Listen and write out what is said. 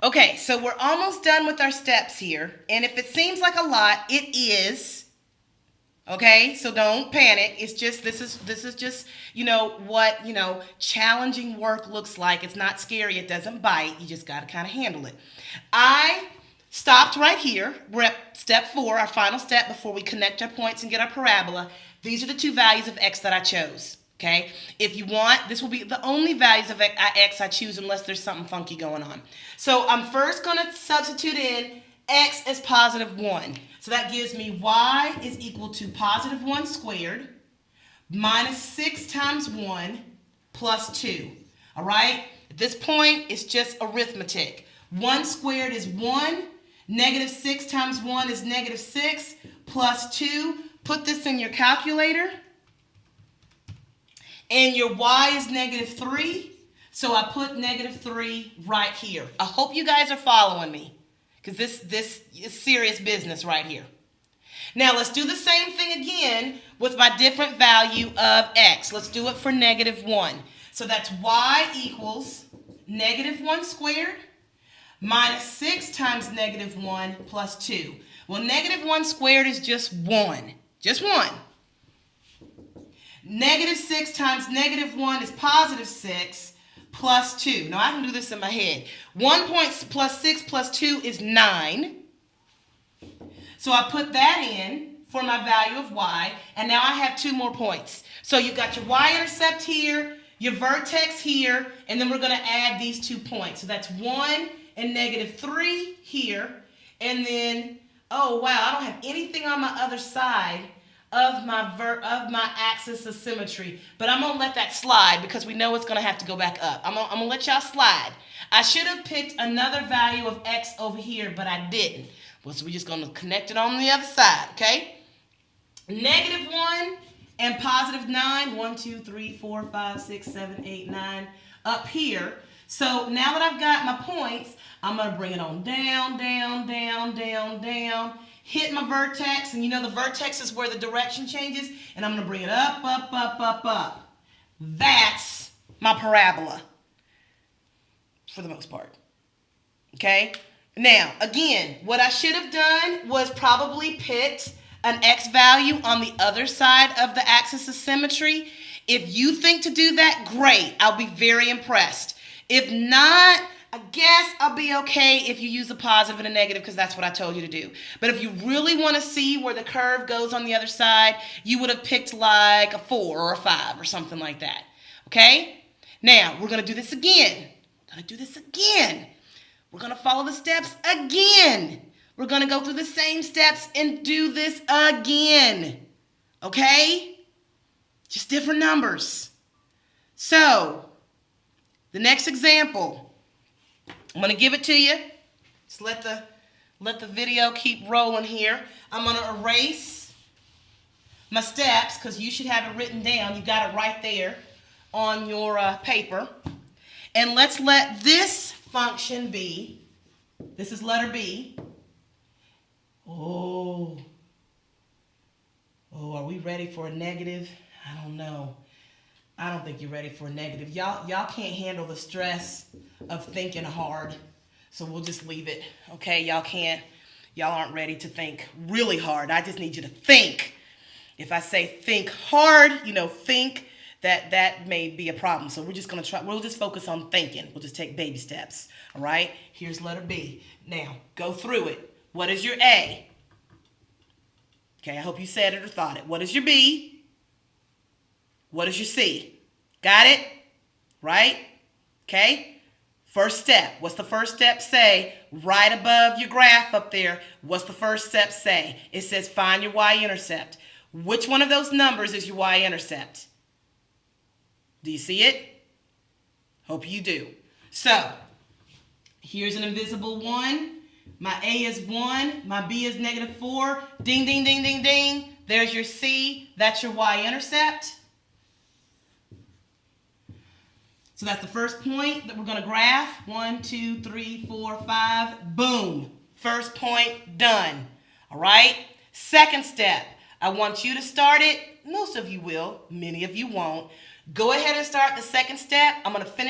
Okay, so we're almost done with our steps here. And if it seems like a lot, it is. Okay, so don't panic. It's just this is just, what, challenging work looks like. It's not scary, it doesn't bite. You just gotta kind of handle it. I stopped right here. We're at step 4, our final step before we connect our points and get our parabola. These are the two values of x that I chose. Okay, if you want, this will be the only values of x I choose unless there's something funky going on. So I'm first going to substitute in x as positive 1. So that gives me y is equal to positive 1 squared minus 6 times 1 plus 2. All right? At this point, it's just arithmetic. 1 squared is 1. Negative 6 times 1 is negative 6 plus 2. Put this in your calculator. And your y is negative 3. So I put negative 3 right here. I hope you guys are following me, because this is serious business right here. Now let's do the same thing again with my different value of x. Let's do it for negative 1. So that's y equals negative 1 squared minus 6 times negative 1 plus 2. Well, negative 1 squared is just 1. Just 1. Negative 6 times negative 1 is positive 6 plus 2. Now, I can do this in my head. 1 plus 6 plus 2 is 9. So I put that in for my value of y, and now I have 2 more points. So you've got your y-intercept here, your vertex here, and then we're going to add these 2 points. So that's 1 and negative 3 here, and then, oh, wow, I don't have anything on my other side of my axis of symmetry, but I'm going to let that slide because we know it's going to have to go back up. I'm going to let y'all slide. I should have picked another value of x over here, but I didn't. Well, so we're just going to connect it on the other side, okay? Negative 1 and positive 9. 1, 2, 3, 4, 5, 6, 7, 8, 9 up here. So now that I've got my points, I'm going to bring it on down, down, down, down, down. Hit my vertex, and the vertex is where the direction changes, and I'm going to bring it up, up, up, up, up. That's my parabola for the most part. Okay? Now, again, what I should have done was probably put an x value on the other side of the axis of symmetry. If you think to do that, great. I'll be very impressed. If not, I guess I'll be okay if you use a positive and a negative, because that's what I told you to do. But if you really want to see where the curve goes on the other side, you would have picked like a 4 or a 5 or something like that. Okay? Now, we're going to do this again. We're going to follow the steps again. We're going to go through the same steps and do this again. Okay? Just different numbers. So, the next example, I'm going to give it to you. Just let the video keep rolling here. I'm going to erase my steps because you should have it written down. You got it right there on your paper. And let's let this function be, this is letter B. Oh, are we ready for a negative? I don't know. I don't think you're ready for a negative. Y'all can't handle the stress of thinking hard, so we'll just leave it. Okay, y'all aren't ready to think really hard. I just need you to think. If I say think hard, think that may be a problem. So we're just gonna we'll just focus on thinking. We'll just take baby steps. All right, here's letter B. Now go through it. What is your A? Okay, I hope you said it or thought it. What is your B? What is your C? Got it? Right? Okay? First step. What's the first step say? Right above your graph up there, what's the first step say? It says find your y-intercept. Which one of those numbers is your y-intercept? Do you see it? Hope you do. So, here's an invisible 1. My A is 1. My B is negative 4. Ding, ding, ding, ding, ding. There's your C. That's your y-intercept. So that's the first point that we're going to graph. 1, 2, 3, 4, 5. Boom. First point done. All right? Second step. I want you to start it. Most of you will. Many of you won't. Go ahead and start the second step. I'm going to finish